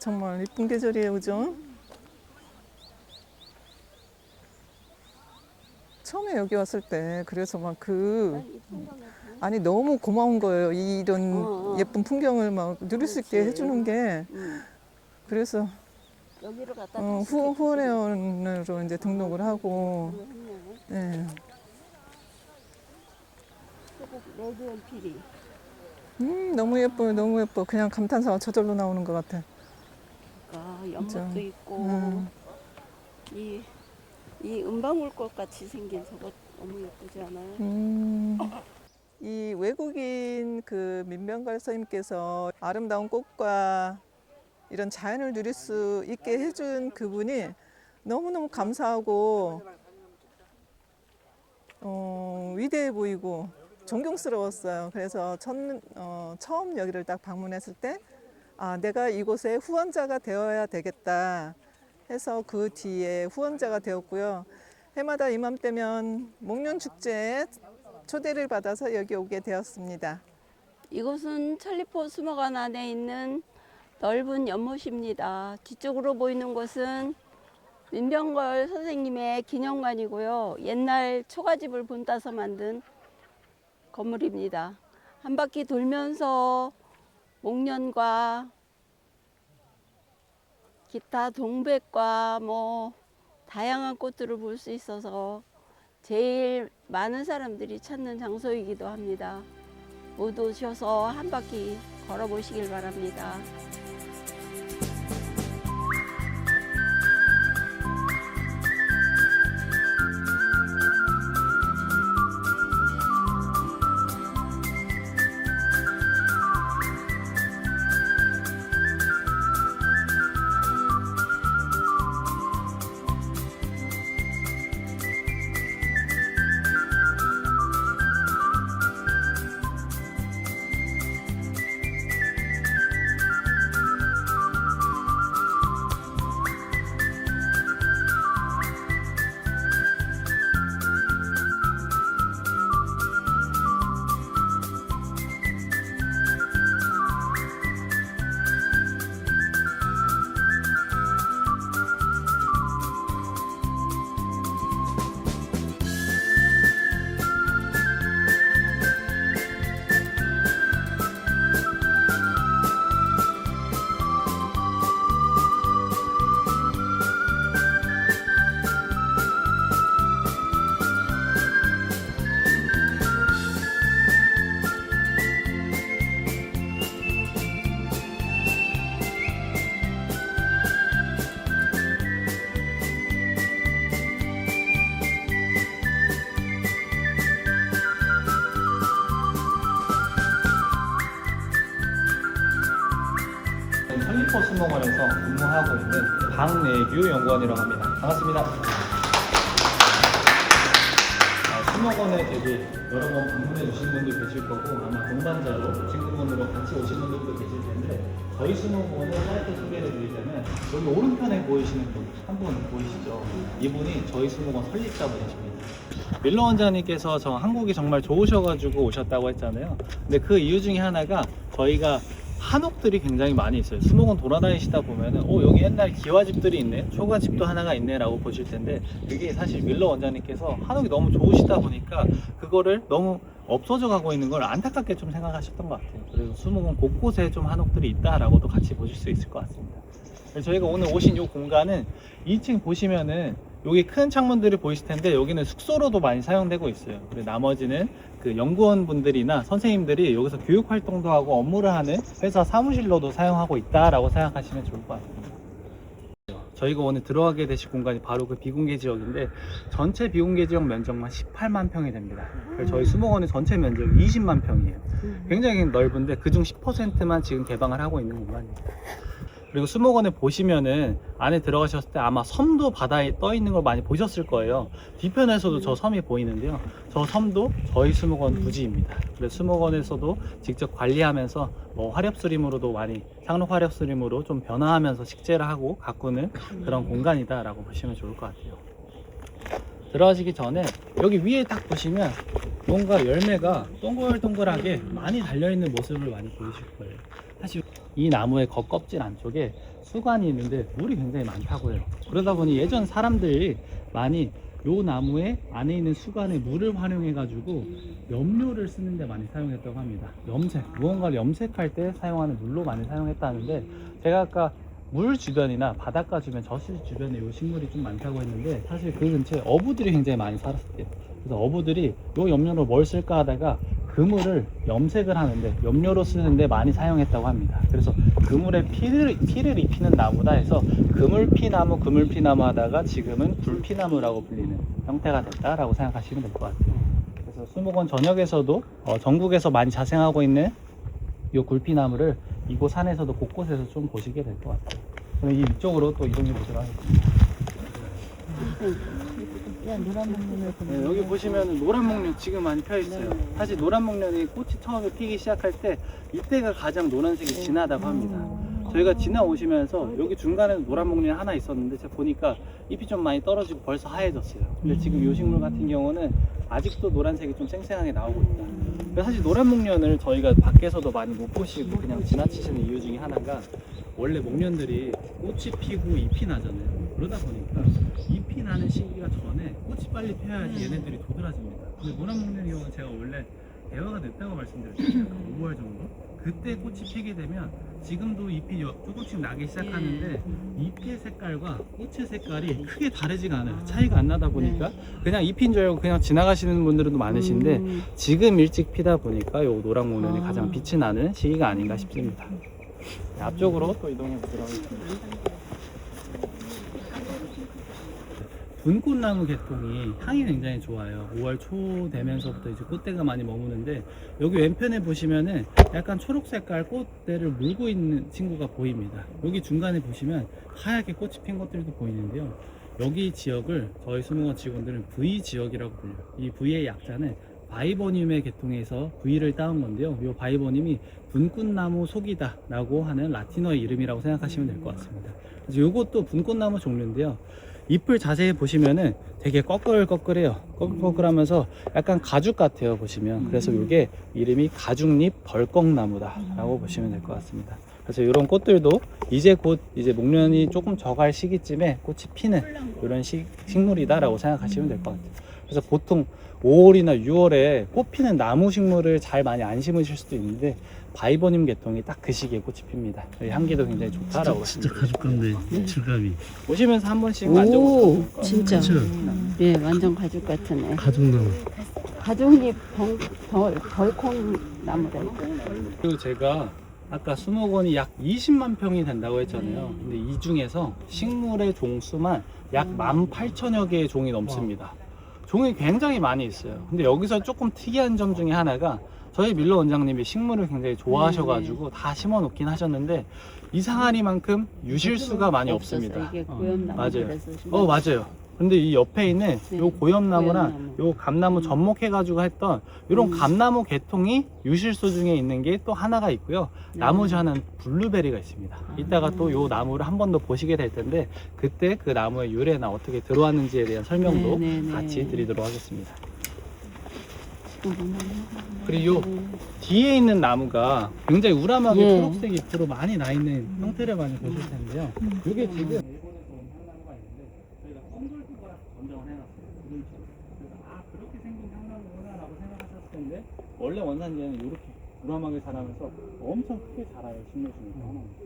정말 이쁜 계절이에요, 그죠? 처음에 여기 왔을 때 그래서 막 아니 너무 고마운 거예요. 이런 예쁜 풍경을 막 누릴 수 있게 해주는 게. 그래서 여기로 갖다 후원회원으로 이제 등록을 하고. 네. 레드 연필이. 너무 예뻐요, 너무 예뻐. 그냥 감탄사가 저절로 나오는 것 같아. 그러니까 연못도 그죠? 있고 이 은방울꽃 같이 생긴 저거 너무 예쁘지 않아요? 이 외국인 그 민병갈 선생님께서 아름다운 꽃과 이런 자연을 누릴 수 있게 해준 그분이 너무너무 감사하고 위대해 보이고 존경스러웠어요. 그래서 처음 여기를 딱 방문했을 때 내가 이곳에 후원자가 되어야 되겠다 해서 그 뒤에 후원자가 되었고요. 해마다 이맘때면 목련축제에 초대를 받아서 여기 오게 되었습니다. 이곳은 천리포 수목원 안에 있는 넓은 연못입니다. 뒤쪽으로 보이는 곳은 민병걸 선생님의 기념관이고요. 옛날 초가집을 본따서 만든 건물입니다. 한 바퀴 돌면서 목련과 기타 동백과 다양한 꽃들을 볼 수 있어서 제일 많은 사람들이 찾는 장소이기도 합니다. 모두 오셔서 한 바퀴 걸어보시길 바랍니다. 천리포 수목원에서 근무하고 있는 박내규 연구원이라고 합니다. 반갑습니다. 수목원에 되게 여러 번 방문해 주신 분도 계실 거고 아마 동반자로 친구분으로 같이 오신 분들도 계실 텐데 저희 수목원을 짧게 소개를 드리자면 여기 오른편에 보이시는 분 한 분 보이시죠? 이분이 저희 수목원 설립자분이십니다. 밀러 원장님께서 한국이 정말 좋으셔가지고 오셨다고 했잖아요. 근데 그 이유 중에 하나가 저희가 한옥들이 굉장히 많이 있어요. 수목원 돌아다니시다 보면은 여기 옛날 기와집들이 있네, 초가집도 하나가 있네 라고 보실 텐데 그게 사실 밀러 원장님께서 한옥이 너무 좋으시다 보니까 그거를 너무 없어져 가고 있는 걸 안타깝게 좀 생각하셨던 것 같아요. 그래서 수목원 곳곳에 좀 한옥들이 있다라고도 같이 보실 수 있을 것 같습니다. 그래서 저희가 오늘 오신 이 공간은 2층 보시면은 여기 큰 창문들이 보이실 텐데 여기는 숙소로도 많이 사용되고 있어요. 그리고 나머지는 그 연구원분들이나 선생님들이 여기서 교육 활동도 하고 업무를 하는 회사 사무실로도 사용하고 있다라고 생각하시면 좋을 것 같습니다. 저희가 오늘 들어가게 되실 공간이 바로 그 비공개 지역인데 전체 비공개 지역 면적만 18만 평이 됩니다. 그래서 저희 수목원의 전체 면적이 20만 평이에요. 굉장히 넓은데 그중 10%만 지금 개방을 하고 있는 공간입니다. 그리고 수목원에 보시면은 안에 들어가셨을 때 아마 섬도 바다에 떠 있는 걸 많이 보셨을 거예요. 뒤편에서도 저 섬이 보이는데요. 저 섬도 저희 수목원 부지입니다. 그래서 수목원에서도 직접 관리하면서 화렵수림으로도 많이 상록 화렵수림으로 좀 변화하면서 식재를 하고 가꾸는 그런 공간이다라고 보시면 좋을 것 같아요. 들어가시기 전에 여기 위에 딱 보시면 뭔가 열매가 동글동글하게 많이 달려있는 모습을 많이 보이실 거예요. 사실 이 나무의 겉껍질 안쪽에 수관이 있는데 물이 굉장히 많다고 해요. 그러다 보니 예전 사람들이 많이 요 나무의 안에 있는 수관에 물을 활용해 가지고 염료를 쓰는데 많이 사용했다고 합니다. 염색, 무언가를 염색할 때 사용하는 물로 많이 사용했다는데, 제가 아까 물 주변이나 바닷가 주변, 저수 주변에 요 식물이 좀 많다고 했는데, 사실 그 근처에 어부들이 굉장히 많이 살았대요. 그래서 어부들이 요 염료로 뭘 쓸까 하다가 그물을 염색을 하는데, 염료로 쓰는데 많이 사용했다고 합니다. 그래서 그물에 피를 입히는 나무다 해서 그물피나무 하다가 지금은 굴피나무라고 불리는 형태가 됐다라고 생각하시면 될 것 같아요. 그래서 수목원 전역에서도 전국에서 많이 자생하고 있는 이 굴피나무를 이곳 산에서도 곳곳에서 좀 보시게 될 것 같아요. 그럼 이 위쪽으로 또 이동해 보도록 하겠습니다. 네, 여기 보시면 노란 목련 지금 많이 펴 있어요. 사실 노란 목련이 꽃이 처음에 피기 시작할 때 이때가 가장 노란색이 진하다고 합니다. 저희가 지나오시면서 여기 중간에 노란 목련이 하나 있었는데 제가 보니까 ip이 좀 많이 떨어지고 벌써 하얘졌어요. 근데 지금 이 식물 같은 경우는 아직도 노란색이 좀 생생하게 나오고 있다. 그래서 사실 노란 목련을 저희가 밖에서도 많이 못 보시고 그냥 지나치시는 이유 중에 하나가, 원래 목련들이 꽃이 피고 잎이 나잖아요. 그러다 보니까 잎이 나는 시기가 전에 꽃이 빨리 펴야지 얘네들이 도드라집니다. 근데 노란 목련의 경우는 제가 원래 대화가 늦다고 말씀드렸잖아요. 5월 정도? 그때 꽃이 피게 되면 지금도 잎이 조금씩 나기 시작하는데 잎의 색깔과 꽃의 색깔이 크게 다르지가 않아요. 차이가 안 나다 보니까 그냥 잎인 줄 알고 그냥 지나가시는 분들도 많으신데, 지금 일찍 피다 보니까 요 노란 목련이 가장 빛이 나는 시기가 아닌가 싶습니다. 네, 앞쪽으로 또 이동해 보도록 하겠습니다. 분꽃나무 계통이 향이 굉장히 좋아요. 5월 초 되면서부터 이제 꽃대가 많이 머무는데, 여기 왼편에 보시면은 약간 초록 색깔 꽃대를 물고 있는 친구가 보입니다. 여기 중간에 보시면 하얗게 꽃이 핀 것들도 보이는데요. 여기 지역을 저희 수목원 직원들은 V 지역이라고 불려요. 이 V의 약자는 바이버늄의 계통에서 V를 따온 건데요. 이 바이버늄이 분꽃나무 속이다 라고 하는 라틴어의 이름이라고 생각하시면 될 것 같습니다. 그래서 이것도 분꽃나무 종류인데요. 잎을 자세히 보시면은 되게 꺼끌꺼끌해요. 꺼끌꺼끌하면서 약간 가죽 같아요, 보시면. 그래서 이게 이름이 가죽잎 벌꺽나무다 라고 보시면 될 것 같습니다. 그래서 이런 꽃들도 이제 곧 목련이 조금 져갈 시기쯤에 꽃이 피는 이런 식물이다 라고 생각하시면 될 것 같아요. 그래서 보통 5월이나 6월에 꽃 피는 나무 식물을 잘 많이 안 심으실 수도 있는데, 바이버늄 계통이 딱 그 시기에 꽃이 핍니다. 향기도 굉장히 좋다라고. 진짜 가죽 같네. 질감이. 오시면서 한 번씩 만져보세요. 진짜. 그쵸? 네, 완전 가죽 같으네. 가죽나무. 가죽잎 벌콩나무다. 그리고 제가 아까 수목원이 약 20만 평이 된다고 했잖아요. 근데 이 중에서 식물의 종수만 약 18,000여 개의 종이 넘습니다. 종이 굉장히 많이 있어요. 근데 여기서 조금 특이한 점 중에 하나가, 저희 밀러 원장님이 식물을 굉장히 좋아하셔가지고 다 심어 놓긴 하셨는데 이상하리만큼 유실수가 많이 없습니다. 이게 고염나무. 맞아요. 그래서 맞아요. 근데 이 옆에 있는 요 고염나무랑 요 감나무 접목해가지고 했던 요런 감나무 계통이 유실수 중에 있는 게 또 하나가 있고요. 나머지 하나는 블루베리가 있습니다. 이따가 또 요 나무를 한 번 더 보시게 될 텐데, 그때 그 나무의 유래나 어떻게 들어왔는지에 대한 설명도 같이 드리도록 하겠습니다. 그리고 요 뒤에 있는 나무가 굉장히 우람하게 초록색 잎으로 많이 나 있는 형태를 많이 보실 텐데요. 이게 지금 일본에서 온 향나무가 있는데 저희가 썬돌프거라서 전정을 해놨어요. 그래서 그렇게 생긴 향나무구나라고 생각하셨을 텐데, 원래 원산지에는 이렇게 우람하게 자라면서 엄청 크게 자라요. 식물 중에서 하나입니다.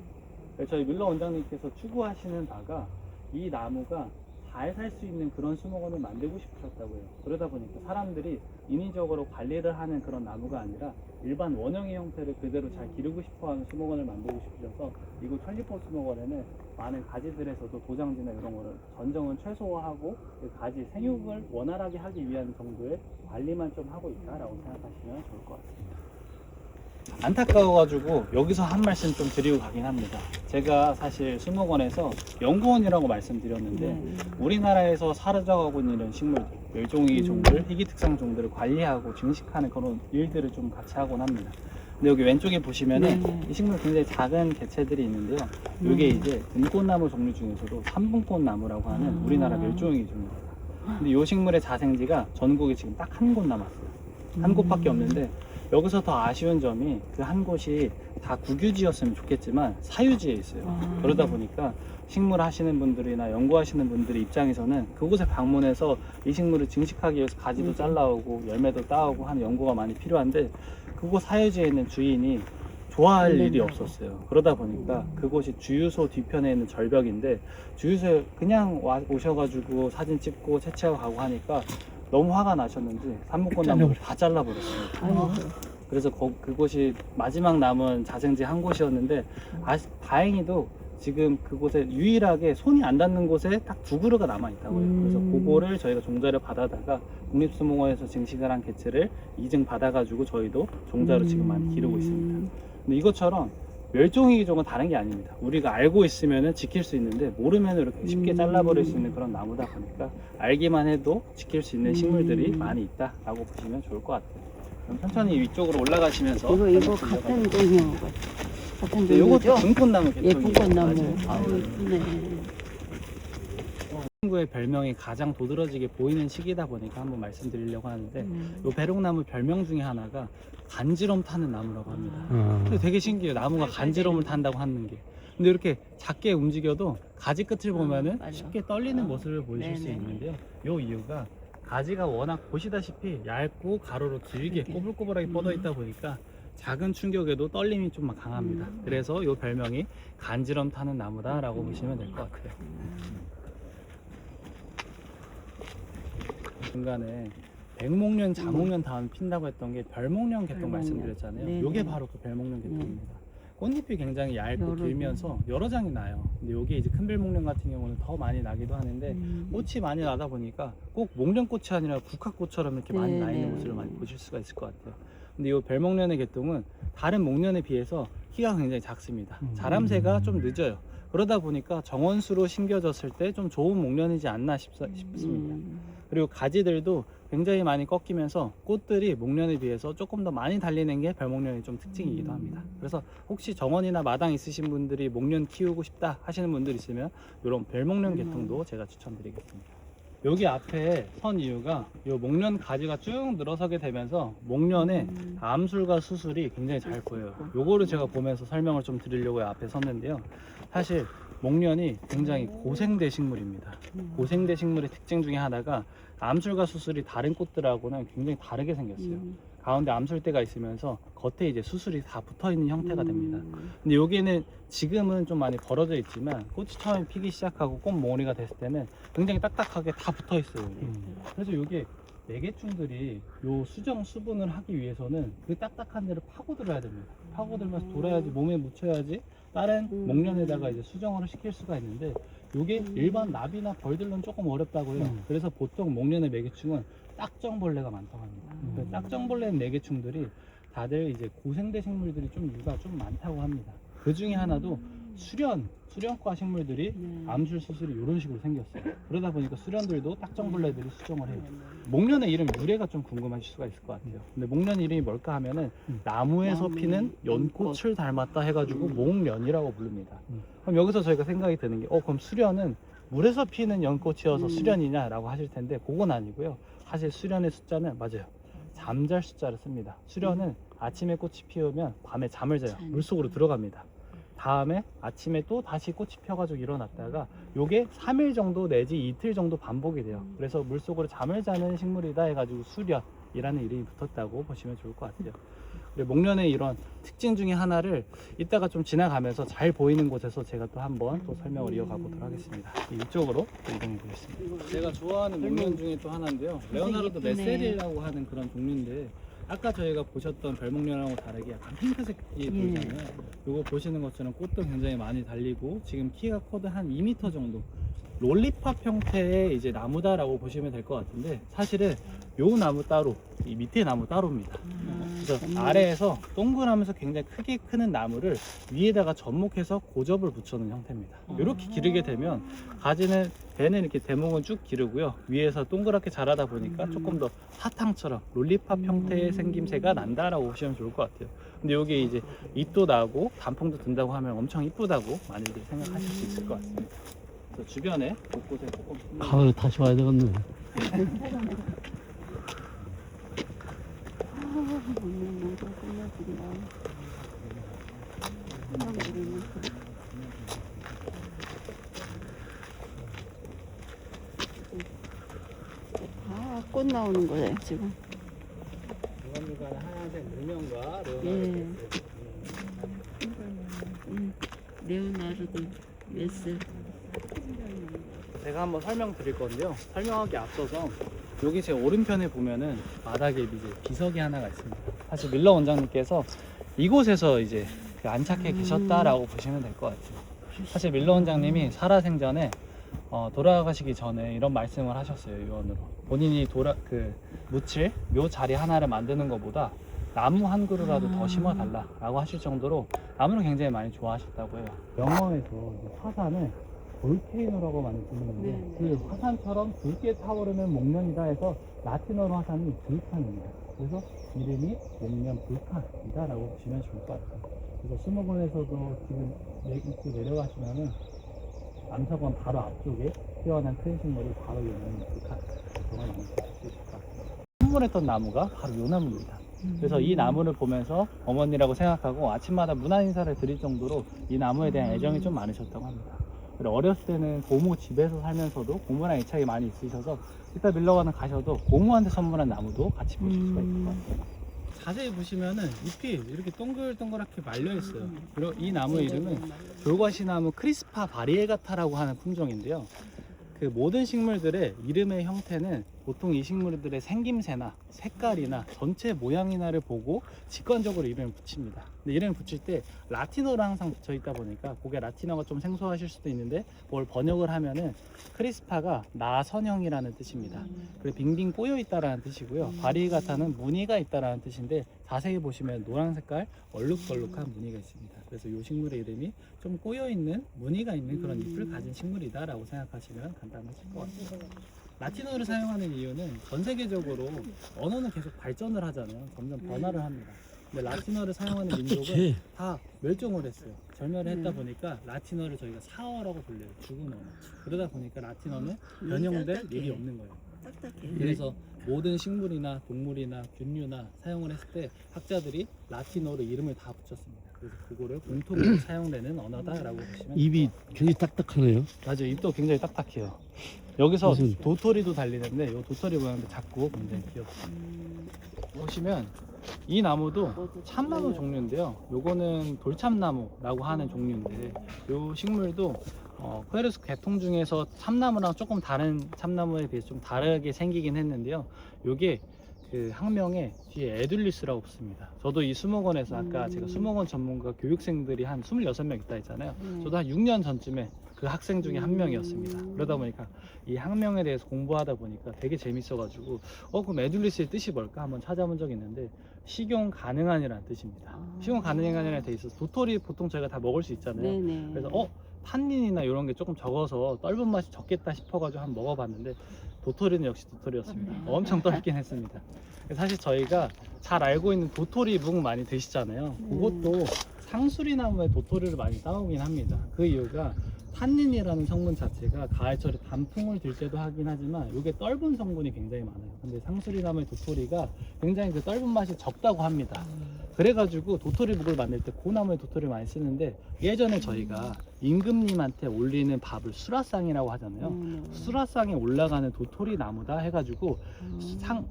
저희 밀러 원장님께서 추구하시는 바가 이 나무가 잘 살 수 있는 그런 수목원을 만들고 싶으셨다고 해요. 그러다 보니까 사람들이 인위적으로 관리를 하는 그런 나무가 아니라 일반 원형의 형태를 그대로 잘 기르고 싶어하는 수목원을 만들고 싶으셔서 이곳 천리포 수목원에는 많은 가지들에서도 도장지나 이런 거를 전정은 최소화하고 그 가지 생육을 원활하게 하기 위한 정도의 관리만 좀 하고 있다라고 생각하시면 좋을 것 같습니다. 안타까워가지고 여기서 한 말씀 좀 드리고 가긴 합니다. 제가 사실 수목원에서 연구원이라고 말씀드렸는데, 우리나라에서 사라져가고 있는 이런 식물들, 멸종위기 종들, 희귀특성 종들을 관리하고 증식하는 그런 일들을 좀 같이 하곤 합니다. 근데 여기 왼쪽에 보시면은 이 식물 굉장히 작은 개체들이 있는데요. 이게 이제 분꽃나무 종류 중에서도 삼분꽃나무라고 하는 우리나라 멸종위기 종입니다. 근데 이 식물의 자생지가 전국에 지금 딱 한 곳 남았어요. 한 곳밖에 없는데, 여기서 더 아쉬운 점이 그 한 곳이 다 국유지였으면 좋겠지만 사유지에 있어요. 그러다 보니까 식물 하시는 분들이나 연구하시는 분들의 입장에서는 그곳에 방문해서 이 식물을 증식하기 위해서 가지도 잘라오고 열매도 따오고 하는 연구가 많이 필요한데 그곳 사유지에 있는 주인이 좋아할 일이 없었어요. 그러다 보니까 그곳이 주유소 뒤편에 있는 절벽인데 주유소에 그냥 오셔가지고 사진 찍고 채취하고 가고 하니까 너무 화가 나셨는지 산목권나무를 다 잘라버렸습니다. 그래서 그곳이 마지막 남은 자생지 한 곳이었는데 다행히도 지금 그곳에 유일하게 손이 안 닿는 곳에 딱 2그루가 남아 있다고요. 그래서 그거를 저희가 종자를 받아다가 국립수목원에서 증식을 한 개체를 이증 받아가지고 저희도 종자로 지금 많이 기르고 있습니다. 근데 이것처럼 멸종위기 종은 다른 게 아닙니다. 우리가 알고 있으면 지킬 수 있는데 모르면 이렇게 쉽게 잘라버릴 수 있는 그런 나무다 보니까 알기만 해도 지킬 수 있는 식물들이 많이 있다라고 보시면 좋을 것 같아요. 그럼 천천히 위쪽으로 올라가시면서 이거 같은 종류 같은 네, 요것도 종류죠? 분꽃나무 예, 개통이에요. 분꽃나무. 맞아요. 아우 이쁘네. 친구의 별명이 가장 도드라지게 보이는 시기다 보니까 한번 말씀드리려고 하는데 요 배롱나무 별명 중에 하나가 간지럼 타는 나무라고 합니다. 근데 되게 신기해요. 나무가 간지럼을 탄다고 하는 게. 근데 이렇게 작게 움직여도 가지 끝을 보면은 맞아. 쉽게 떨리는 모습을 보이실 수 네네. 있는데요. 요 이유가 가지가 워낙 보시다시피 얇고 가로로 길게 꼬불꼬불하게 뻗어 있다 보니까 작은 충격에도 떨림이 좀 강합니다. 그래서 요 별명이 간지럼 타는 나무다라고 보시면 될 것 같아요. 중간에 백목련, 자목련 다음 핀다고 했던 게 별목련 개통 별목련. 말씀드렸잖아요. 네네. 요게 바로 그 별목련 개통입니다. 꽃잎이 굉장히 얇고 여러 길면서 여러 장이 나요. 근데 요게 이제 큰 별목련 같은 경우는 더 많이 나기도 하는데 꽃이 많이 나다 보니까 꼭 목련꽃이 아니라 국화꽃처럼 이렇게 많이 나 있는 네네. 모습을 많이 보실 수가 있을 것 같아요. 근데 이 별목련의 개통은 다른 목련에 비해서 키가 굉장히 작습니다. 자람새가 좀 늦어요. 그러다 보니까 정원수로 심겨졌을 때 좀 좋은 목련이지 않나 싶습니다. 그리고 가지들도 굉장히 많이 꺾이면서 꽃들이 목련에 비해서 조금 더 많이 달리는 게 별목련의 좀 특징이기도 합니다. 그래서 혹시 정원이나 마당 있으신 분들이 목련 키우고 싶다 하시는 분들 있으면 이런 별목련 개통도 제가 추천드리겠습니다. 여기 앞에 선 이유가 이 목련 가지가 쭉 늘어서게 되면서 목련의 암술과 수술이 굉장히 잘 보여요. 요거를 제가 보면서 설명을 좀 드리려고 앞에 섰는데요. 사실 목련이 굉장히 고생대 식물입니다. 고생대 식물의 특징 중에 하나가 암술과 수술이 다른 꽃들하고는 굉장히 다르게 생겼어요. 가운데 암술대가 있으면서 겉에 이제 수술이 다 붙어 있는 형태가 됩니다. 근데 여기는 지금은 좀 많이 벌어져 있지만 꽃이 처음에 피기 시작하고 꽃 몽우리가 됐을 때는 굉장히 딱딱하게 다 붙어 있어요. 여기. 그래서 이게 매개충들이 요 수정 수분을 하기 위해서는 그 딱딱한 데를 파고들어야 됩니다. 파고들면서 돌아야지 몸에 묻혀야지 다른 목련에다가 이제 수정을 시킬 수가 있는데 요게 일반 나비나 벌들로는 조금 어렵다고 해요. 그래서 보통 목련의 매개충은 딱정벌레가 많다고 합니다. 그 딱정벌레 매개충들이 다들 이제 고생대 식물들이 좀 유가 좀 많다고 합니다. 그 중에 하나도 수련과 식물들이 암술 수술이 이런 식으로 생겼어요. 그러다 보니까 수련들도 딱정벌레들이 수정을 해요. 목련의 이름 유래가 좀 궁금하실 수가 있을 것 같아요. 근데 목련 이름이 뭘까 하면은 나무에서 피는 연꽃을 닮았다 해가지고 목련이라고 부릅니다. 그럼 여기서 저희가 생각이 드는 게 그럼 수련은 물에서 피는 연꽃이어서 수련이냐라고 하실 텐데 그건 아니고요. 사실 수련의 숫자는 맞아요. 잠잘 숫자를 씁니다. 수련은 아침에 꽃이 피우면 밤에 잠을 자요. 물속으로 들어갑니다. 다음에 아침에 또 다시 꽃이 펴가지고 일어났다가 요게 3일 정도 내지 이틀 정도 반복이 돼요. 그래서 물속으로 잠을 자는 식물이다 해가지고 수련이라는 이름이 붙었다고 보시면 좋을 것 같아요. 그리고 목련의 이런 특징 중에 하나를 이따가 좀 지나가면서 잘 보이는 곳에서 제가 또 한번 또 설명을 이어가 보도록 하겠습니다. 이쪽으로 또 이동해 보겠습니다. 제가 좋아하는 목련 중에 또 하나인데요. 레오나르도 예쁘네. 메세릴이라고 하는 그런 종류인데 아까 저희가 보셨던 별목련하고 다르게 약간 핑크색이 보이잖아요. 요거 보시는 것처럼 꽃도 굉장히 많이 달리고 지금 키가 커도 한 2m 정도 롤리팝 형태의 이제 나무다라고 보시면 될 것 같은데 사실은 요 나무 따로 이 밑에 나무 따로입니다. 그래서 아래에서 동그라면서 굉장히 크게 크는 나무를 위에다가 접목해서 고접을 붙여놓은 형태입니다. 이렇게 기르게 되면 가지는 배는 이렇게 대목은 쭉 기르고요. 위에서 동그랗게 자라다 보니까 조금 더 사탕처럼 롤리팝 형태의 생김새가 난다라고 보시면 좋을 것 같아요. 근데 여기 이제 잎도 나고 단풍도 든다고 하면 엄청 이쁘다고 많이들 생각하실 수 있을 것 같습니다. 그래서 주변에 곳곳에 조금 가을에 다시 와야 되겠네. 꽃 나오는 거예요 지금. 중간중간에 하얀색 물명과 예. 레오나르도 메스. 제가 한번 설명드릴 건데요. 설명하기 앞서서 여기 제 오른편에 보면은 바닥에 이제 비석이 하나가 있습니다. 사실 밀러 원장님께서 이곳에서 이제 안착해 계셨다라고 보시면 될 것 같아요. 사실 밀러 원장님이 살아생전에 돌아가시기 전에 이런 말씀을 하셨어요. 유언으로 본인이 묻힐 묘 자리 하나를 만드는 것보다 나무 한 그루라도 더 심어달라라고 하실 정도로 나무를 굉장히 많이 좋아하셨다고 해요. 영어에서 이제 화산을 볼케이노라고 많이 부르는데 네. 그 화산처럼 굵게 타오르는 목련이다 해서 라틴어로 화산이 불칸입니다. 그래서 이름이 목련 불칸이다라고 보시면 좋을 것 같아요. 그래서 수목원에서도 지금 이쪽 내려가시면은 남서건 바로 앞쪽에 뛰어난 큰 식물이 바로 있는 불칸 정말 많이 보실 수 있을 것 같아요. 선물했던 나무가 바로 이 나무입니다. 그래서 이 나무를 보면서 어머니라고 생각하고 아침마다 문안 인사를 드릴 정도로 이 나무에 대한 애정이 좀 많으셨다고 합니다. 그리고 어렸을 때는 고모 집에서 살면서도 고모랑 애착이 많이 있으셔서 이따 밀러가는 가셔도 고모한테 선물한 나무도 같이 보실 수가 있을 것 같아요. 자세히 보시면은 잎이 이렇게 동글동글하게 말려 있어요. 그리고 이 나무 이름은 졸과시나무 크리스파 바리에가타라고 하는 품종인데요. 그 모든 식물들의 이름의 형태는 보통 이 식물들의 생김새나 색깔이나 전체 모양이나를 보고 직관적으로 이름을 붙입니다. 근데 이름을 붙일 때 라틴어로 항상 붙여 있다 보니까 그게 라틴어가 좀 생소하실 수도 있는데 뭘 번역을 하면은 크리스파가 나선형이라는 뜻입니다. 그리고 빙빙 꼬여 있다라는 뜻이고요. 바리에가타는 무늬가 있다라는 뜻인데 자세히 보시면 노란 색깔 얼룩덜룩한 무늬가 있습니다. 그래서 이 식물의 이름이 좀 꼬여 있는 무늬가 있는 그런 잎을 가진 식물이다라고 생각하시면 간단하실 것 같아요. 라틴어를 사용하는 이유는 전 세계적으로 언어는 계속 발전을 하잖아요. 점점 변화를 합니다. 근데 라틴어를 사용하는 민족은 다 멸종을 했어요. 절멸을 했다 보니까 라틴어를 저희가 사어라고 불려요. 죽은 언어. 그러다 보니까 라틴어는 변형될 일이 없는 거예요. 딱딱해. 그래서 모든 식물이나 동물이나 균류나 사용을 했을 때 학자들이 라틴어로 이름을 다 붙였습니다. 그래서 그거를 공통으로 사용되는 언어다라고 보시면 입이 굉장히 딱딱하네요. 맞아요. 입도 굉장히 딱딱해요. 여기서 무슨- 도토리도 달리는데 이 도토리 모양도 작고 굉장히 귀엽습니다. 보시면 이 나무도 참나무 종류인데요. 요거는 돌참나무라고 하는 종류인데 이 식물도 코에루스 계통 중에서 참나무랑 조금 다른 참나무에 비해서 좀 다르게 생기긴 했는데요. 요게 그 학명에 뒤에 에듈리스라고 붙습니다. 저도 이 수목원에서 아까 제가 수목원 전문가 교육생들이 한 26명 있다 했잖아요. 저도 한 6년 전쯤에 그 학생 중에 한 명이었습니다. 그러다 보니까 이 학명에 대해서 공부하다 보니까 되게 재밌어가지고 그럼 에듈리스의 뜻이 뭘까 한번 찾아본 적이 있는데 식용 가능한이라는 뜻입니다. 식용 가능한이라는 돼 있어서 도토리 보통 저희가 다 먹을 수 있잖아요. 네네. 그래서 탄닌이나 이런 게 조금 적어서 떫은 맛이 적겠다 싶어가지고 한번 먹어봤는데 도토리는 역시 도토리였습니다. 엄청 떫긴 했습니다. 사실 저희가 잘 알고 있는 도토리 묵 많이 드시잖아요. 그것도 상수리나무에 도토리를 많이 따오긴 합니다. 그 이유가 탄닌이라는 성분 자체가 가을철에 단풍을 들 때도 하긴 하지만 이게 떫은 성분이 굉장히 많아요. 근데 상수리나무의 도토리가 굉장히 그 떫은 맛이 적다고 합니다. 그래가지고 도토리 묵을 만들 때 그 나무의 도토리를 많이 쓰는데 예전에 저희가 임금님한테 올리는 밥을 수라상이라고 하잖아요. 수라상에 올라가는 도토리 나무다 해가지고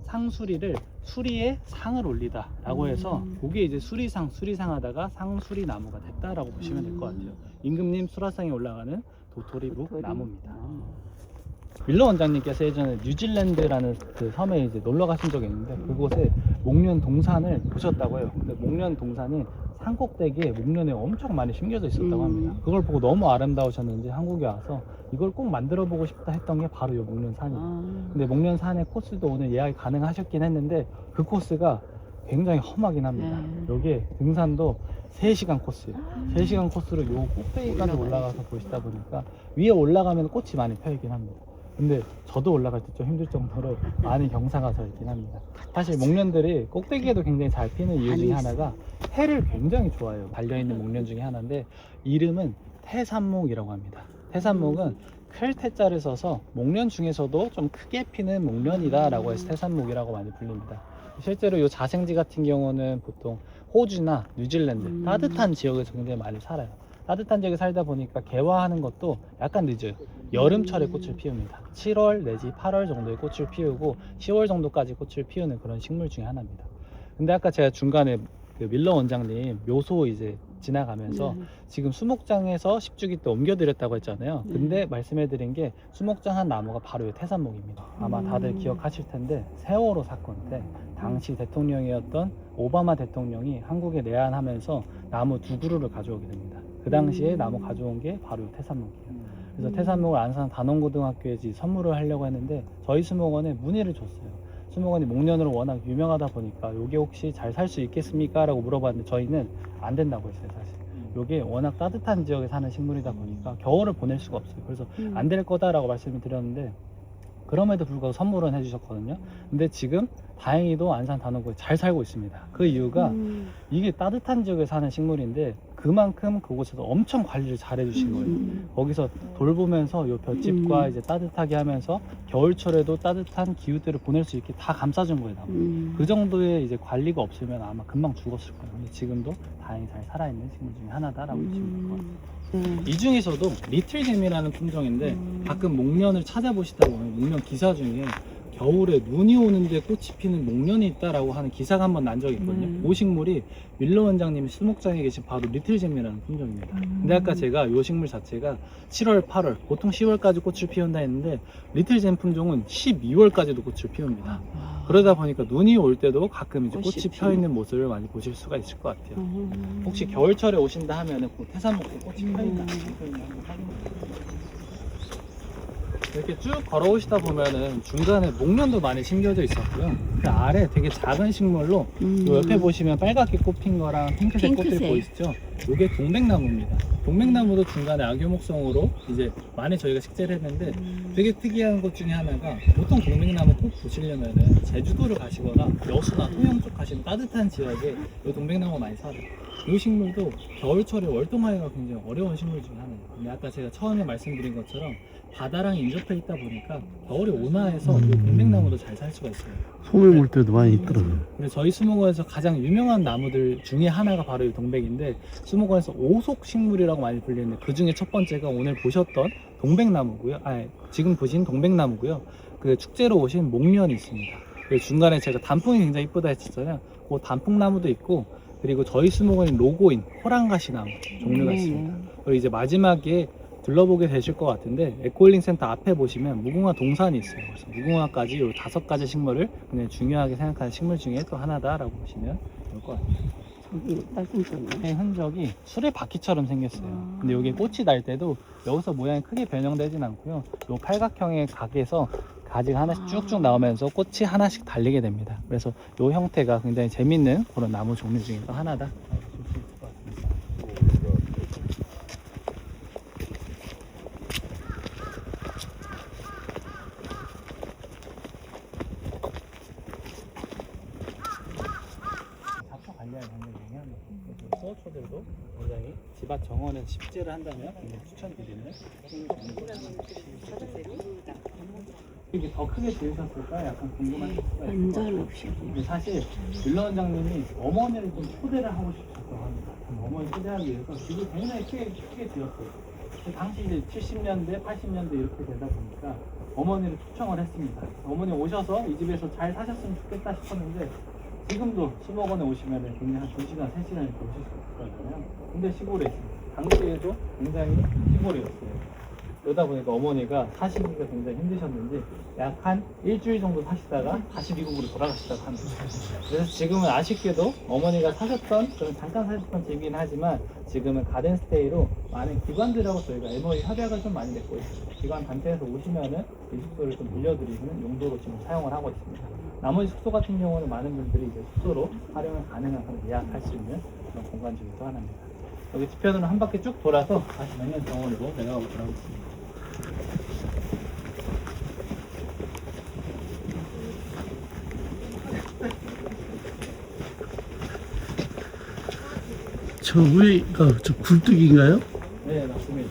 상수리를 수리에 상을 올리다 라고 해서 그게 이제 수리상 하다가 상수리 나무가 됐다라고 보시면 될 것 같아요. 임금님 수라상에 올라가는 도토리 묵 나무입니다. 밀러 원장님께서 예전에 뉴질랜드라는 그 섬에 이제 놀러 가신 적이 있는데 그곳에 목련 동산을 보셨다고 해요. 근데 목련 동산이 산꼭대기에 목련에 엄청 많이 심겨져 있었다고 합니다. 그걸 보고 너무 아름다우셨는지 한국에 와서 이걸 꼭 만들어 보고 싶다 했던 게 바로 이 목련산이에요. 근데 목련산의 코스도 오늘 예약이 가능하셨긴 했는데 그 코스가 굉장히 험하긴 합니다. 여기에 등산도 3시간 코스예요. 3시간 코스로 요 꼭대기까지 올라가서 보시다 보니까 위에 올라가면 꽃이 많이 펴있긴 합니다. 근데 저도 올라갈 때 좀 힘들 정도로 많이 경사가 서 있긴 합니다. 사실 목련들이 꼭대기에도 굉장히 잘 피는 이유 중에 하나가 해를 굉장히 좋아해요. 달려있는 목련 중에 하나인데 이름은 태산목이라고 합니다. 태산목은 클 태자를 써서 목련 중에서도 좀 크게 피는 목련이다 라고 해서 태산목이라고 많이 불립니다. 실제로 이 자생지 같은 경우는 보통 호주나 뉴질랜드 따뜻한 지역에서 굉장히 많이 살아요. 따뜻한 지역에 살다 보니까 개화하는 것도 약간 늦어요. 여름철에 꽃을 피웁니다. 7월 내지 8월 정도에 꽃을 피우고 10월 정도까지 꽃을 피우는 그런 식물 중에 하나입니다. 근데 아까 제가 중간에 그 밀러 원장님 묘소 이제 지나가면서 지금 수목장에서 10주기 때 옮겨드렸다고 했잖아요. 근데 말씀해드린 게 수목장 한 나무가 바로 이 태산목입니다. 아마 다들 기억하실 텐데 세월호 사건 때 당시 대통령이었던 오바마 대통령이 한국에 내한하면서 나무 2그루를 가져오게 됩니다. 그 당시에 나무 가져온 게 바로 이 태산목이에요. 그래서 태산목을 안산 단원고등학교에 선물을 하려고 했는데 저희 수목원에 문의를 줬어요. 수목원이 목련으로 워낙 유명하다 보니까 요게 혹시 잘 살 수 있겠습니까? 라고 물어봤는데 저희는 안 된다고 했어요. 사실 요게 워낙 따뜻한 지역에 사는 식물이다 보니까 겨울을 보낼 수가 없어요. 그래서 안 될 거다라고 말씀을 드렸는데 그럼에도 불구하고 선물은 해주셨거든요. 근데 지금 다행히도 안산 단원고에 잘 살고 있습니다. 그 이유가 이게 따뜻한 지역에 사는 식물인데 그만큼 그곳에서 엄청 관리를 잘 해주신 거예요. 거기서 돌보면서 요 볏짚과 이제 따뜻하게 하면서 겨울철에도 따뜻한 기후들을 보낼 수 있게 다 감싸준 거예요. 나무. 그 정도의 이제 관리가 없으면 아마 금방 죽었을 거예요. 근데 지금도 다행히 잘 살아있는 식물 중에 하나다라고 보시면 될 것 같아요. 이 중에서도 리틀잼이라는 품종인데 가끔 목련을 찾아보시다 보면 목련 기사 중에 겨울에 눈이 오는데 꽃이 피는 목련이 있다라고 하는 기사가 한번 난 적이 있거든요. 이 식물이 밀러 원장님이 수목장에 계신 바로 리틀잼이라는 품종입니다. 근데 아까 제가 이 식물 자체가 7월, 8월, 보통 10월까지 꽃을 피운다 했는데 리틀잼 품종은 12월까지도 꽃을 피웁니다. 그러다 보니까 눈이 올 때도 가끔 이제 꽃이 펴 있는 모습을 많이 보실 수가 있을 것 같아요. 혹시 겨울철에 오신다 하면은 그 태산목도 꽃이 펴 있나 한번 확인해. 이렇게 쭉 걸어오시다 보면은 중간에 목련도 많이 심겨져 있었고요. 그 아래 되게 작은 식물로 요 옆에 보시면 빨갛게 꽃핀 거랑 핑크색 꽃들 보이시죠? 이게 동백나무입니다. 동백나무도 중간에 악유목성으로 이제 많이 저희가 식재를 했는데 되게 특이한 것 중에 하나가 보통 동백나무 꼭 보시려면은 제주도를 가시거나 여수나 통영 쪽 가시면 따뜻한 지역에 이 동백나무 많이 살아요. 이 식물도 겨울철에 월동하기가 굉장히 어려운 식물 중에 하나예요. 근데 아까 제가 처음에 말씀드린 것처럼 바다랑 인접해 있다 보니까 겨울에 온화해서 이 동백나무도 잘 살 수가 있어요. 소매 올 때도 많이 있더라고요. 근데 저희 수목원에서 가장 유명한 나무들 중에 하나가 바로 이 동백인데 수목원에서 오속 식물이라고 많이 불리는데 그 중에 첫 번째가 오늘 보셨던 동백나무고요. 지금 보신 동백나무고요. 그 축제로 오신 목련이 있습니다. 그리고 중간에 제가 단풍이 굉장히 이쁘다 했었잖아요. 그 단풍나무도 있고 그리고 저희 수목원의 로고인 호랑가시 나무 종류가 있습니다. 그리고 이제 마지막에 둘러보게 되실 것 같은데 에코힐링 센터 앞에 보시면 무궁화 동산이 있어요. 그래서 무궁화까지 이 5가지 식물을 굉장히 중요하게 생각하는 식물 중에 또 하나다라고 보시면 될 것 같아요. 저기 딸순꽃네. 흔적이 수레바퀴처럼 생겼어요. 근데 여기 꽃이 날 때도 여기서 모양이 크게 변형되진 않고요. 이 팔각형의 각에서 가지가 하나씩 쭉쭉 나오면서 꽃이 하나씩 달리게 됩니다. 그래서 이 형태가 굉장히 재밌는 그런 나무 종류 중에 또 하나다. 수호초들도 굉장히 집앞 정원에서 식재를 한다면 굉장히 추천드리는 이게 더 크게 지으셨을까? 약간 궁금한 수가 있을 것 완전 없이. 같아요. 사실 밀러 원장님이 어머니를 좀 초대를 하고 싶었다고 합니다. 어머니 초대하기 위해서 집을 굉장히 크게 지었어요. 그 당시 이제 70년대, 80년대 이렇게 되다 보니까 어머니를 초청을 했습니다. 어머니 오셔서 이 집에서 잘 사셨으면 좋겠다 싶었는데 지금도 수목원에 오시면 굉장히 한 2시간, 3시간 이렇게 오실 수 있거든요. 근데 시골에 있습니다. 당시에도 굉장히 시골이었어요. 그러다 보니까 어머니가 사시기가 굉장히 힘드셨는지 약 한 일주일 정도 사시다가 다시 미국으로 돌아가시다고 합니다. 그래서 지금은 아쉽게도 어머니가 사셨던, 그런 잠깐 사셨던 집이긴 하지만 지금은 가든스테이로 많은 기관들하고 저희가 MOU 협약을 좀 많이 맺고 있습니다. 기관 단체에서 오시면은 이 숙소를 좀 빌려드리는 용도로 지금 사용을 하고 있습니다. 나머지 숙소 같은 경우는 많은 분들이 이제 숙소로 활용이 가능한 그런 예약할 수 있는 그런 공간 중에 또 하나입니다. 여기 뒤편으로 한 바퀴 쭉 돌아서 다시 맥면 정원으로 내려가 보도록 하겠습니다. 저 위가 저 굴뚝인가요? 네, 맞습니다.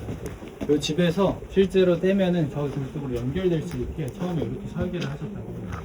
이 집에서 실제로 떼면은 저 굴뚝으로 연결될 수 있게 처음에 이렇게 설계를 하셨다고 합니다.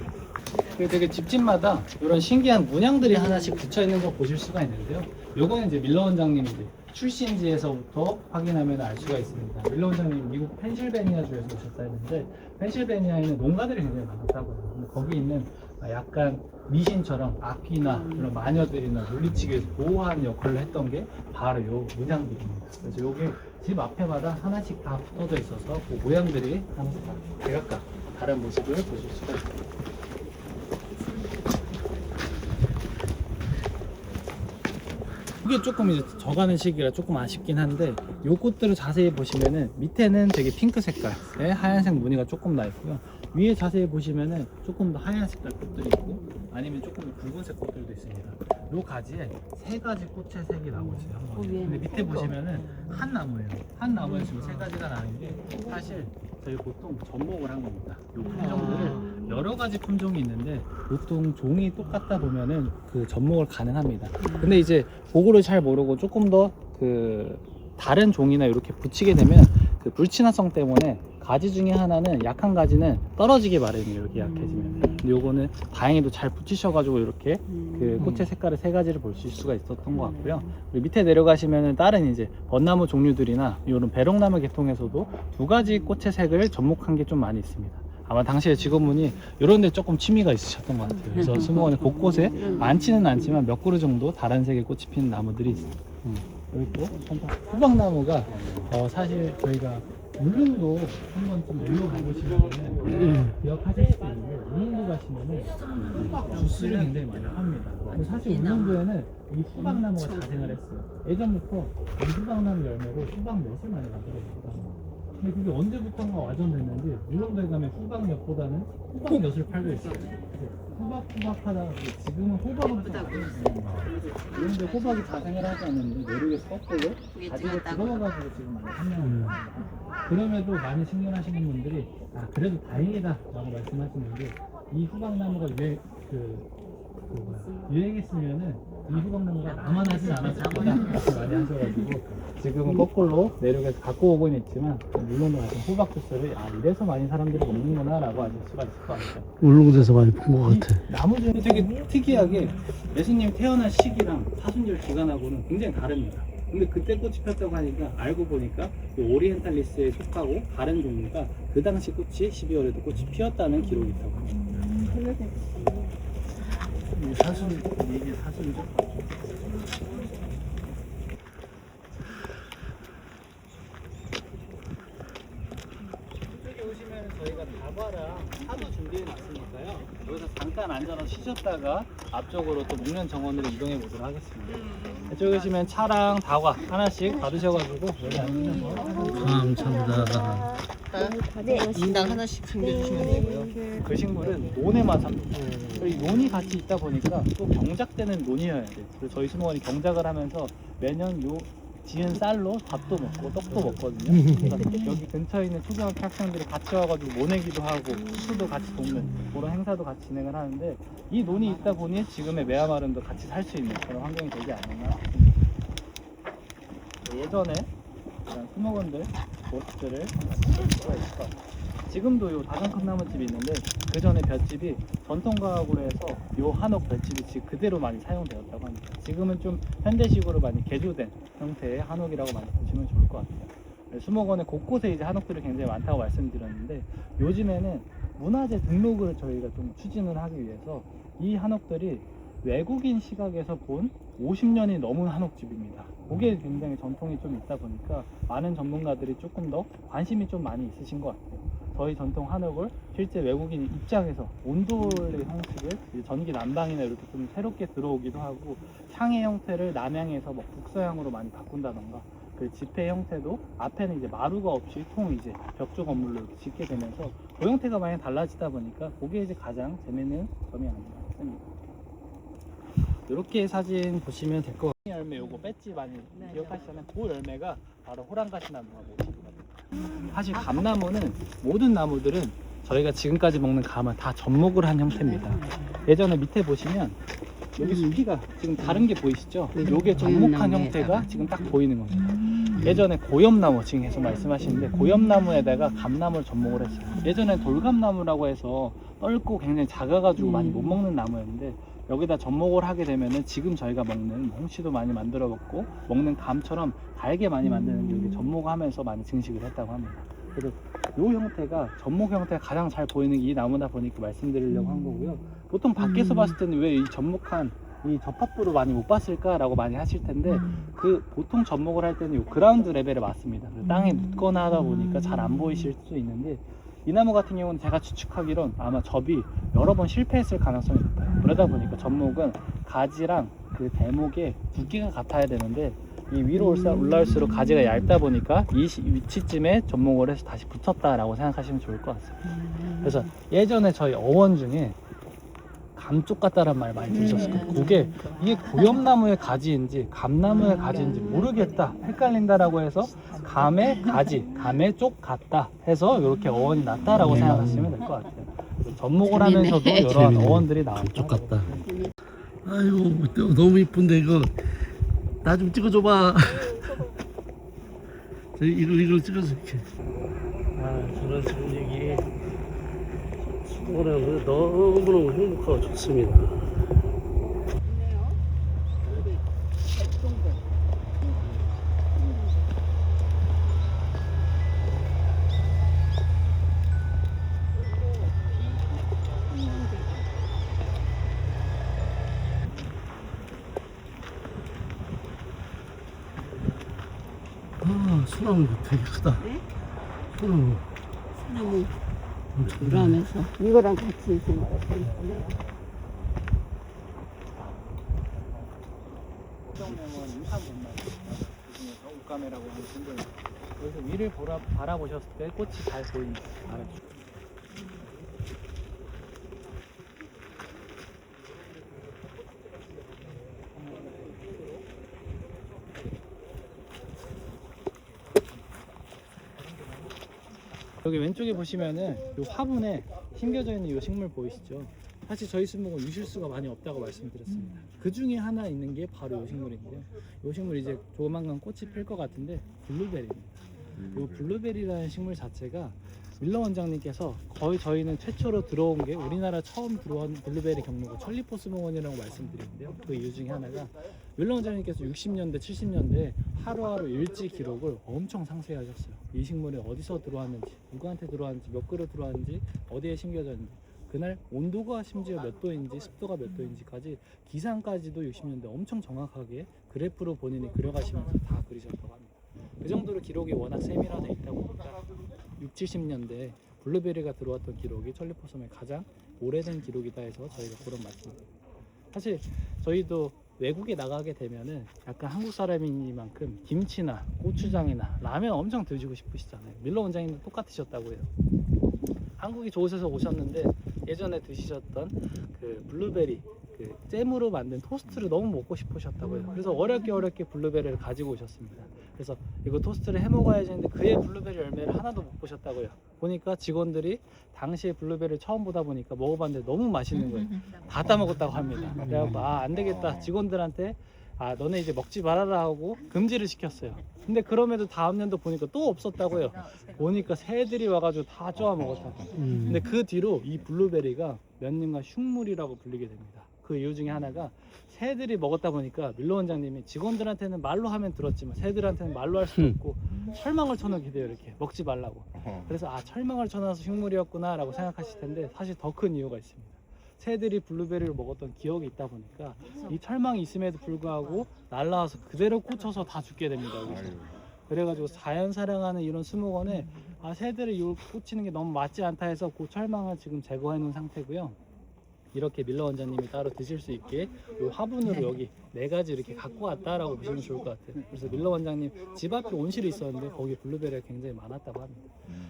되게 집집마다 이런 신기한 문양들이 하나씩 붙여 있는 걸 보실 수가 있는데요. 요거는 이제 밀러 원장님 이제 출신지에서부터 확인하면 알 수가 있습니다. 밀러 원장님 미국 펜실베니아주에서 오셨다 했는데 펜실베니아에는 농가들이 굉장히 많다고 해요. 근데 거기 있는 약간 미신처럼 아기나 이런 마녀들이나 물리치기 위해서 보호하는 역할을 했던 게 바로 요 문양들입니다. 그래서 요게 집 앞에마다 하나씩 다 붙어져 있어서 그 모양들이 하나씩 다 각각 다른 모습을 보실 수가 있습니다. 이게 조금 이제 져가는 시기라 조금 아쉽긴 한데 요 꽃들을 자세히 보시면은 밑에는 되게 핑크 색깔에 하얀색 무늬가 조금 나 있고요. 위에 자세히 보시면은 조금 더 하얀 색깔 꽃들이 있고 아니면 조금 더 붉은색 꽃들도 있습니다. 요 가지에 세 가지 꽃의 색이 나오세요. 한 번에. 근데 밑에 보시면은 한 나무예요. 한 나무에 지금 세 가지가 나는 게 사실 저희 보통 접목을 한 겁니다. 요 품종들을 여러 가지 품종이 있는데 보통 종이 똑같다 보면은 그 접목을 가능합니다. 근데 이제 그거를 잘 모르고 조금 더 그 다른 종이나 이렇게 붙이게 되면 그 불친화성 때문에 가지 중에 하나는 약한 가지는 떨어지기 마련이에요. 이렇게 약해지면. 근데 요거는 다행히도 잘 붙이셔가지고 이렇게 그 꽃의 색깔을 세 가지를 볼 수가 있었던 것 같고요. 그리고 밑에 내려가시면은 다른 이제 벚나무 종류들이나 이런 배롱나무 계통에서도 두 가지 꽃의 색을 접목한 게 좀 많이 있습니다. 아마 당시에 직원분이 이런 데 조금 취미가 있으셨던 것 같아요. 그래서 수목원에 곳곳에 많지는 않지만 몇 그루 정도 다른 색의 꽃이 피는 나무들이 있어요. 여기 또 호박나무가 사실 저희가 울릉도 한 번쯤 놀러 가보시면 기억하실 수도 있는데 울릉도 가시면은 호박 주스를 굉장히 많이 합니다. 근데 사실 울릉도에는 이 호박나무가 자생을 했어요. 예전부터 이 호박나무 열매로 호박엿을 많이 만들어요. 근데 그게 언제부턴가 와전됐는지 울릉도에 가면 호박엿보다는 호박엿을 팔고 있어요. 호박하다가 지금은 호박으로 그런데 호박이 자생을 하지 않는데 내륙에서 거꾸로 가지고 들어가가지고 지금 많이 판매합니다. 그럼에도 많이 신경하시는 분들이 그래도 다행이다 라고 말씀하시는데 이 호박나무가 유행했으면은 이 호박나무가 나만 하진 않았을 거다 이렇게 많이 하셔가지고 지금은 거꾸로 내륙에서 갖고 오고는 있지만 물론 같은 호박 주스를 이래서 많이 사람들이 먹는구나 라고 아실 수가 있을 것 같아요. 울릉도에서 많이 본 것 같아. 나무 중에 되게 특이하게 예수님 태어난 시기랑 사순절 기간하고는 굉장히 다릅니다. 근데 그때 꽃이 폈다고 하니까 알고 보니까 오리엔탈리스에 속하고 다른 종류가 그 당시 꽃이 12월에도 꽃이 피었다는 기록이 있다고 합니다. 이게 사순이죠? 이쪽에 오시면 저희가 다과랑 차도 준비해 놨으니까요. 여기서 잠깐 앉아서 쉬셨다가 앞쪽으로 또 목련 정원으로 이동해 보도록 하겠습니다. 이쪽에 오시면 차랑 다과 하나씩 받으셔가지고 여기 앉으셔서 감사합니다. 인당 하나씩 챙겨주시면 되고요. 그 식물은 논에 맞아. 이 논이 같이 있다 보니까 또 경작되는 논이어야 돼. 그래서 저희 수목원이 경작을 하면서 매년 요 지은 쌀로 밥도 먹고 떡도 먹거든요. 그래서 여기 근처에 있는 초등학교 학생들이 같이 와가지고 모내기도 하고 수도 같이 돕는 그런 행사도 같이 진행을 하는데 이 논이 있다 보니 지금의 매화마름도 같이 살 수 있는 그런 환경이 되지 않았나 싶습니다. 예전에 이런 수목원들 모습들을 볼 수가 있을 것 같아요. 지금도 요 다산큰 나무집이 있는데 그 전에 볏집이 전통가옥으로 해서 요 한옥 볏집이 지금 그대로 많이 사용되었다고 합니다. 지금은 좀 현대식으로 많이 개조된 형태의 한옥이라고 많이 보시면 좋을 것 같아요. 수목원에 곳곳에 이제 한옥들이 굉장히 많다고 말씀드렸는데 요즘에는 문화재 등록을 저희가 좀 추진을 하기 위해서 이 한옥들이 외국인 시각에서 본 50년이 넘은 한옥집입니다. 그게 굉장히 전통이 좀 있다 보니까 많은 전문가들이 조금 더 관심이 좀 많이 있으신 것 같아요. 저희 전통 한옥을 실제 외국인 입장에서 온돌의 형식을 전기 난방이나 이렇게 좀 새롭게 들어오기도 하고 창의 형태를 남향에서 북서향으로 많이 바꾼다던가 그 지폐 형태도 앞에는 이제 마루가 없이 통 이제 벽조 건물로 이렇게 짓게 되면서 그 형태가 많이 달라지다 보니까 그게 이제 가장 재밌는 점이 아닌가 싶습니다. 이렇게 사진 보시면 될 것 같아요. 열매 요거 배지 많이 기억하시잖아요. 그 열매가 바로 호랑가시 나무가 모습입니다. 사실 감나무는 모든 나무들은 저희가 지금까지 먹는 감은 다 접목을 한 형태입니다. 예전에 밑에 보시면 여기 숲이가 지금 다른 게 보이시죠? 요게 접목한 형태가 지금 딱 보이는 겁니다. 예전에 고엽나무 지금 계속 말씀하시는데 고엽나무에다가 감나무를 접목을 했어요. 예전에 돌감나무라고 해서 넓고 굉장히 작아가지고 많이 못 먹는 나무였는데 여기다 접목을 하게 되면은 지금 저희가 먹는 홍시도 많이 만들어 먹고 먹는 감처럼 달게 많이 만드는 게 여기 접목하면서 많이 증식을 했다고 합니다. 그래서 이 형태가 접목 형태가 가장 잘 보이는 게 이 나무다 보니까 말씀드리려고 한 거고요. 보통 밖에서 봤을 때는 왜 이 접목한 이 접합부로 많이 못 봤을까라고 많이 하실 텐데 그 보통 접목을 할 때는 이 그라운드 레벨에 맞습니다. 땅에 묻거나 하다 보니까 잘 안 보이실 수 있는데 이 나무 같은 경우는 제가 추측하기론 아마 접이 여러 번 실패했을 가능성이 높아요. 그러다 보니까 접목은 가지랑 그 대목의 두께가 같아야 되는데 이 위로 올라올수록 가지가 얇다 보니까 이 위치쯤에 접목을 해서 다시 붙었다라고 생각하시면 좋을 것 같습니다. 그래서 예전에 저희 어원 중에 감쪽 같다란 말 많이 들으셨을 거예요. 그게 이게 고엽나무의 가지인지 감나무의 가지인지 모르겠다, 헷갈린다라고 해서 감의 가지, 감의 쪽 같다 해서 이렇게 어원이 났다라고 생각하시면 될 것 같아요. 그래서 접목을 하면서도 이러한 어원들이 나옵니다. 감쪽 같다. 아이고 너무 이쁜데 이거 나 좀 찍어줘봐. 이걸 찍어서 이렇게. 저런 분위기 수고하는 너무너무 행복하고 좋습니다. 소나무 되게 크다. 네? 소나무. 소나무 그러면서 이거랑 같이 있으면 수정명은 유산본나무 그중에서 우가메라고 하는 신들 여기서 위를 바라보셨을 때 꽃이 잘 보이는 알아주시고 여기 왼쪽에 보시면은 요 화분에 심겨져 있는 이 식물 보이시죠? 사실 저희 수목은 유실수가 많이 없다고 말씀드렸습니다. 그 중에 하나 있는 게 바로 이 식물인데요. 이 식물 이제 조만간 꽃이 필 것 같은데 블루베리입니다. 이 블루베리라는 식물 자체가 밀러 원장님께서 거의 저희는 최초로 들어온 게 우리나라 처음 들어온 블루베리 경로가 천리포수목원이라고 말씀드리는데요. 그 이유 중에 하나가 밀러 원장님께서 60년대 70년대 하루하루 일지 기록을 엄청 상세히 하셨어요. 이 식물이 어디서 들어왔는지, 누구한테 들어왔는지, 몇 그루 들어왔는지, 어디에 심겨졌는지, 그날 온도가 심지어 몇 도인지, 습도가 몇 도인지까지 기상까지도 60년대 엄청 정확하게 그래프로 본인이 그려가시면서 다 그리셨다고 합니다. 그 정도로 기록이 워낙 세밀화되어 있다 보니까 60, 70년대 블루베리가 들어왔던 기록이 천리포섬의 가장 오래된 기록이다 해서 저희가 그런 말씀을 드립니다. 사실 저희도 외국에 나가게 되면은 약간 한국 사람이니만큼 김치나 고추장이나 라면 엄청 드시고 싶으시잖아요. 밀러 원장님도 똑같으셨다고 해요. 한국이 좋으셔서 오셨는데 예전에 드시셨던 그 블루베리 그 잼으로 만든 토스트를 너무 먹고 싶으셨다고 해요. 그래서 어렵게 블루베리를 가지고 오셨습니다. 그래서 이거 토스트를 해 먹어야지 했는데 그의 블루베리 열매를 하나도 못 보셨다고요. 보니까 직원들이 당시에 블루베리를 처음 보다 보니까 먹어봤는데 너무 맛있는 거예요. 다 따먹었다고 합니다. 그래갖고 안 되겠다, 직원들한테 너네 이제 먹지 말아라 하고 금지를 시켰어요. 근데 그럼에도 다음 년도 보니까 또 없었다고요. 보니까 새들이 와가지고 다 쪼아 먹었다고. 근데 그 뒤로 이 블루베리가 몇 년간 흉물이라고 불리게 됩니다. 그 이유 중에 하나가 새들이 먹었다 보니까 밀러 원장님이 직원들한테는 말로 하면 들었지만 새들한테는 말로 할 수 없고 철망을 쳐놓게 돼요. 이렇게 먹지 말라고. 그래서 철망을 쳐놔서 흉물이었구나 라고 생각하실 텐데 사실 더 큰 이유가 있습니다. 새들이 블루베리를 먹었던 기억이 있다 보니까 이 철망이 있음에도 불구하고 날라와서 그대로 꽂혀서 다 죽게 됩니다. 여기서. 그래가지고 자연 사랑하는 이런 수목원에 새들이 꽂히는 게 너무 맞지 않다 해서 그 철망을 지금 제거해 놓은 상태고요. 이렇게 밀러 원장님이 따로 드실 수 있게 이 화분으로 여기 4가지 이렇게 갖고 왔다라고 보시면 좋을 것 같아요. 그래서 밀러 원장님 집 앞에 온실이 있었는데 거기 블루베리가 굉장히 많았다고 합니다.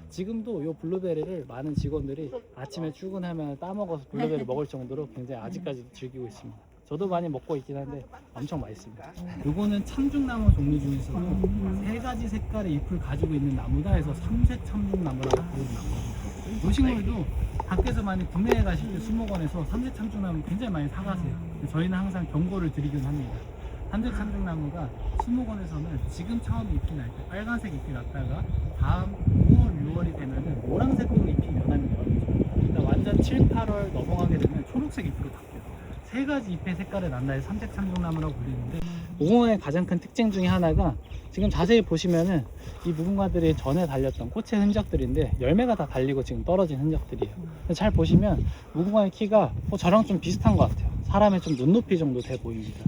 지금도 이 블루베리를 많은 직원들이 아침에 출근하면 따먹어서 블루베리 먹을 정도로 굉장히 아직까지도 즐기고 있습니다. 저도 많이 먹고 있긴 한데 엄청 맛있습니다. 이거는 참중나무 종류 중에서도 3가지 색깔의 잎을 가지고 있는 나무다 해서 삼색 참중나무라고 부르는 나무입니다. 이 식물도 밖에서 많이 구매해 가실 때 수목원에서 삼색 참중나무 굉장히 많이 사가세요. 저희는 항상 경고를 드리긴 합니다. 한색 상중나무가 수목원에서는 지금 처음 잎이 날 때 빨간색 잎이 났다가 다음 5월, 6월이 되면은 노란색으로 잎이 변하는 거거든요. 그러니까 완전 7, 8월 넘어가게 되면 초록색 잎으로 바뀌어요. 세 가지 잎의 색깔을 난다 해서 삼색 상중나무라고 불리는데, 무궁화의 가장 큰 특징 중에 하나가 지금 자세히 보시면은 이 무궁화들이 전에 달렸던 꽃의 흔적들인데 열매가 다 달리고 지금 떨어진 흔적들이에요. 근데 잘 보시면 무궁화의 키가 저랑 좀 비슷한 것 같아요. 사람의 좀 눈높이 정도 돼 보입니다.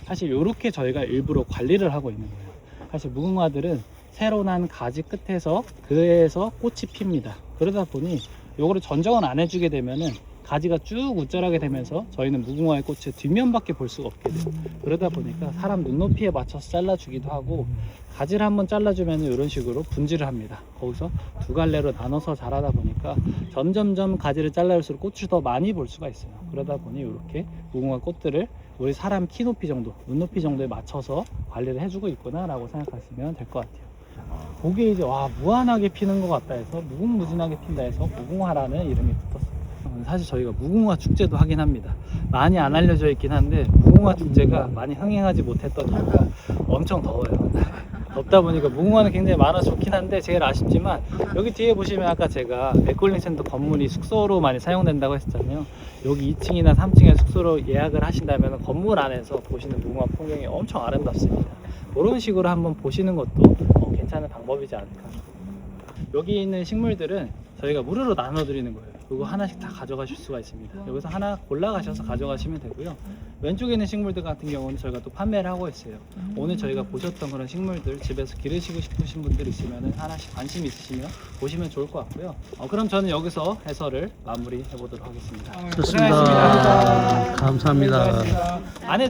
사실 이렇게 저희가 일부러 관리를 하고 있는 거예요. 사실 무궁화들은 새로 난 가지 끝에서 그에서 꽃이 핍니다. 그러다 보니 요거를 전정을 안 해주게 되면은 가지가 쭉 우절하게 되면서 저희는 무궁화의 꽃의 뒷면밖에 볼 수가 없게 돼요. 그러다 보니까 사람 눈높이에 맞춰서 잘라주기도 하고, 가지를 한번 잘라주면 이런 식으로 분지를 합니다. 거기서 두 갈래로 나눠서 자라다 보니까 점점점 가지를 잘라줄수록 꽃을 더 많이 볼 수가 있어요. 그러다 보니 이렇게 무궁화 꽃들을 우리 사람 키 높이 정도, 눈높이 정도에 맞춰서 관리를 해주고 있구나 라고 생각하시면 될 것 같아요. 그게 이제 와, 무한하게 피는 것 같다 해서 무궁무진하게 핀다 해서 무궁화라는 이름이 붙었어요. 사실 저희가 무궁화 축제도 하긴 합니다. 많이 안 알려져 있긴 한데 무궁화 축제가 많이 흥행하지 못했던 이유가 엄청 더워요. 덥다 보니까 무궁화는 굉장히 많아서 좋긴 한데 제일 아쉽지만, 여기 뒤에 보시면 아까 제가 맥콜링 센터 건물이 숙소로 많이 사용된다고 했었잖아요. 여기 2층이나 3층에 숙소로 예약을 하신다면 건물 안에서 보시는 무궁화 풍경이 엄청 아름답습니다. 그런 식으로 한번 보시는 것도 괜찮은 방법이지 않을까. 여기 있는 식물들은 저희가 무료로 나눠드리는 거예요. 그거 하나씩 다 가져가실 수가 있습니다. 여기서 하나 골라가셔서 가져가시면 되고요. 왼쪽에 있는 식물들 같은 경우는 저희가 또 판매를 하고 있어요. 오늘 저희가 보셨던 그런 식물들 집에서 기르시고 싶으신 분들 있으면 하나씩 관심 있으시면 보시면 좋을 것 같고요. 그럼 저는 여기서 해설을 마무리해 보도록 하겠습니다. 좋습니다. 고생하셨습니다. 감사합니다. 안에